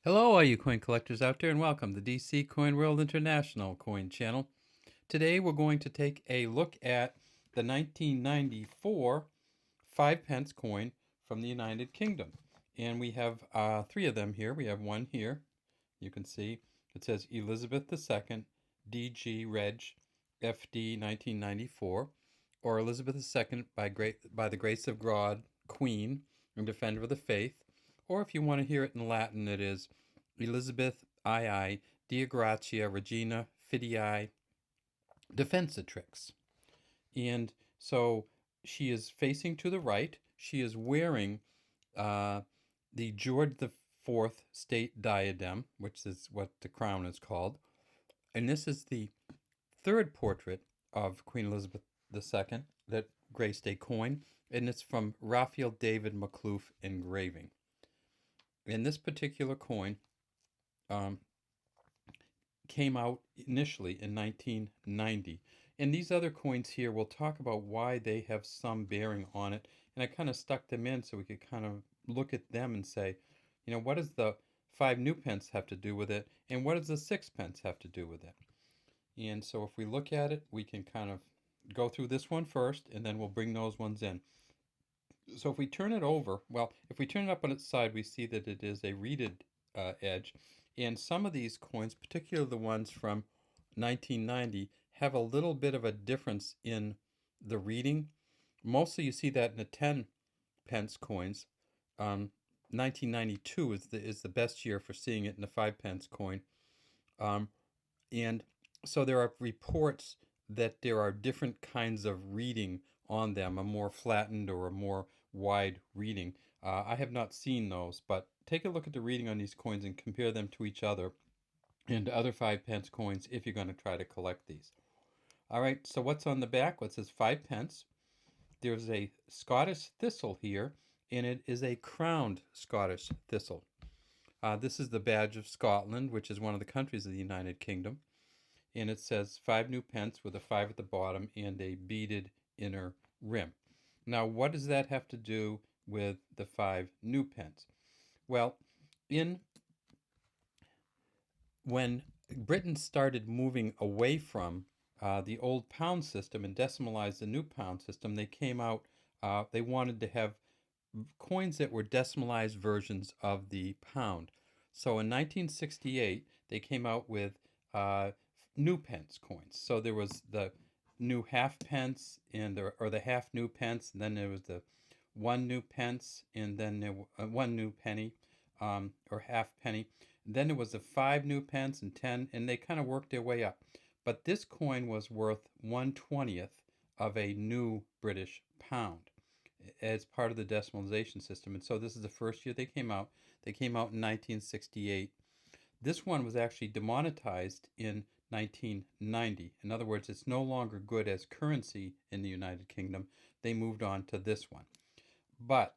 Hello, all you coin collectors out there, and welcome to DC Coin World International Coin Channel. Today, we're going to take a look at the 1994 5 pence coin from the United Kingdom. And we have three of them here. We have one here. You can see it says Elizabeth II, DG Reg, FD 1994, or Elizabeth II by the grace of God, Queen, and Defender of the Faith. Or if you want to hear it in Latin, it is Elizabeth II, Dea Gratia Regina Fidei Defensatrix. And so she is facing to the right. She is wearing the George IV state diadem, which is what the crown is called. And this is the third portrait of Queen Elizabeth II that graced a coin, and it's from Raphael David Makhlouf engraving. And this particular coin came out initially in 1990. And these other coins here, we'll talk about why they have some bearing on it. And I kind of stuck them in so we could kind of look at them and say, what does the 5 new pence have to do with it? And what does the 6 pence have to do with it? And so if we look at it, we can kind of go through this one first, and then we'll bring those ones in. So if we turn it over, if we turn it up on its side, we see that it is a reeded edge. And some of these coins, particularly the ones from 1990, have a little bit of a difference in the reading. Mostly you see that in the 10 pence coins. 1992 is the best year for seeing it in the 5 pence coin. And so there are reports that there are different kinds of reading on them, a more flattened or a more wide reading. I have not seen those, but take a look at the reading on these coins and compare them to each other and other 5 pence coins if you're going to try to collect these. All right, so what's on the back? Well, it says 5 pence. There's a Scottish thistle here, and it is a crowned Scottish thistle. This is the badge of Scotland, which is one of the countries of the United Kingdom. And it says 5 new pence with a 5 at the bottom and a beaded inner rim. Now, what does that have to do with the 5 new pence? Well, when Britain started moving away from the old pound system and decimalized the new pound system, they came out, they wanted to have coins that were decimalized versions of the pound. So in 1968, they came out with new pence coins. So there was the new half pence or the half new pence, and then there was the 1 new pence, and then there 1 new penny or half penny. And then there was the 5 new pence and 10, and they kind of worked their way up. But this coin was worth 1/20th of a new British pound as part of the decimalization system. And so this is the first year they came out. They came out in 1968. This one was actually demonetized in 1990. In other words, it's no longer good as currency in the United Kingdom. They moved on to this one. But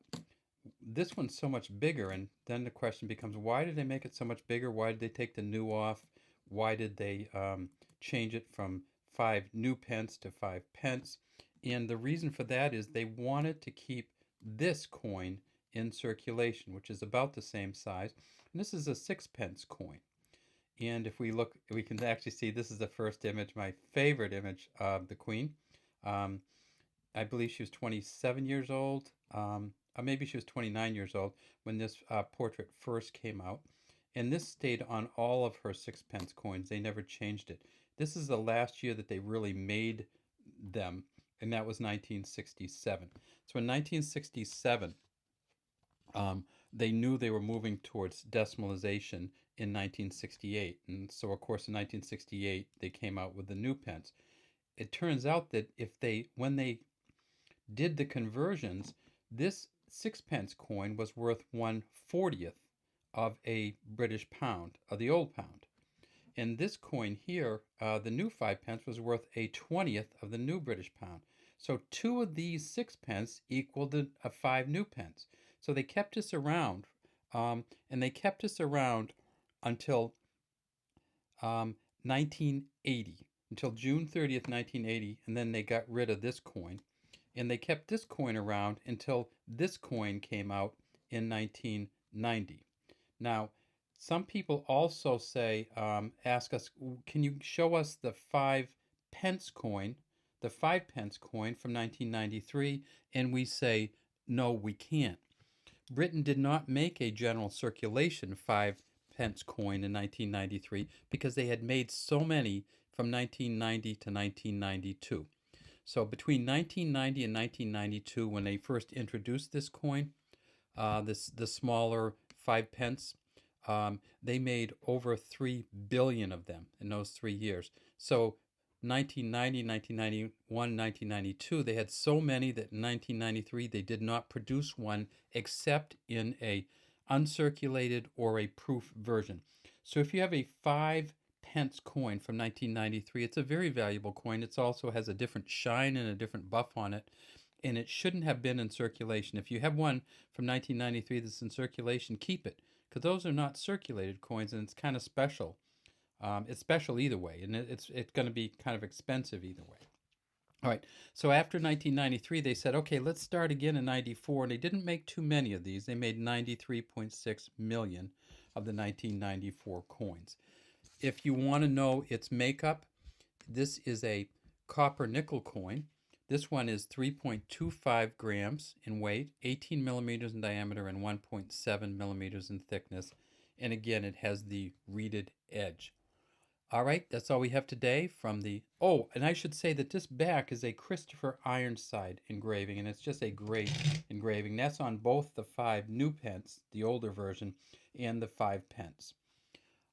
this one's so much bigger, and then the question becomes, why did they make it so much bigger? Why did they take the new off? Why did they change it from 5 new pence to 5 pence? And the reason for that is they wanted to keep this coin in circulation, which is about the same size. And this is a 6 pence coin. And if we look, we can actually see this is the first image, my favorite image of the Queen. I believe she was 27 years old. Or maybe she was 29 years old when this portrait first came out. And this stayed on all of her 6 pence coins. They never changed it. This is the last year that they really made them, and that was 1967. So in 1967, they knew they were moving towards decimalization in 1968. And so, of course, in 1968, they came out with the new pence. It turns out that when they did the conversions, this 6 pence coin was worth 1/40th of a British pound, of the old pound. And this coin here, the new 5 pence, was worth a 20th of the new British pound. So 2 of these 6 pence equaled a 5 new pence. So they kept this around, and they kept this around until 1980, until June 30th, 1980, and then they got rid of this coin. And they kept this coin around until this coin came out in 1990. Now, Some people also say, ask us, can you show us the 5 pence coin, the 5 pence coin from 1993? And we say, no, we can't. Britain did not make a general circulation 5 pence coin in 1993 because they had made so many from 1990 to 1992. So between 1990 and 1992, when they first introduced this coin, the smaller 5 pence, they made over 3 billion of them in those 3 years. So 1990, 1991, 1992, they had so many that in 1993 they did not produce one except in a uncirculated or a proof version. So if you have a 5 pence coin from 1993, it's a very valuable coin. It also has a different shine and a different buff on it, and it shouldn't have been in circulation. If you have one from 1993 that's in circulation, keep it, because those are not circulated coins, and it's kind of special. It's special either way, and it's going to be kind of expensive either way. All right, so after 1993, they said, okay, let's start again in 94, and they didn't make too many of these. They made 93.6 million of the 1994 coins. If you want to know its makeup, this is a copper nickel coin. This one is 3.25 grams in weight, 18 millimeters in diameter, and 1.7 millimeters in thickness. And again, it has the reeded edge. All right, that's all we have today from the... Oh, and I should say that this back is a Christopher Ironside engraving, and it's just a great engraving. That's on both the 5 new pence, the older version, and the 5 pence.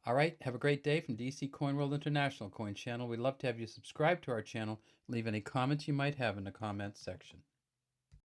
All right, have a great day from DC Coin World International Coin Channel. We'd love to have you subscribe to our channel. Leave any comments you might have in the comments section.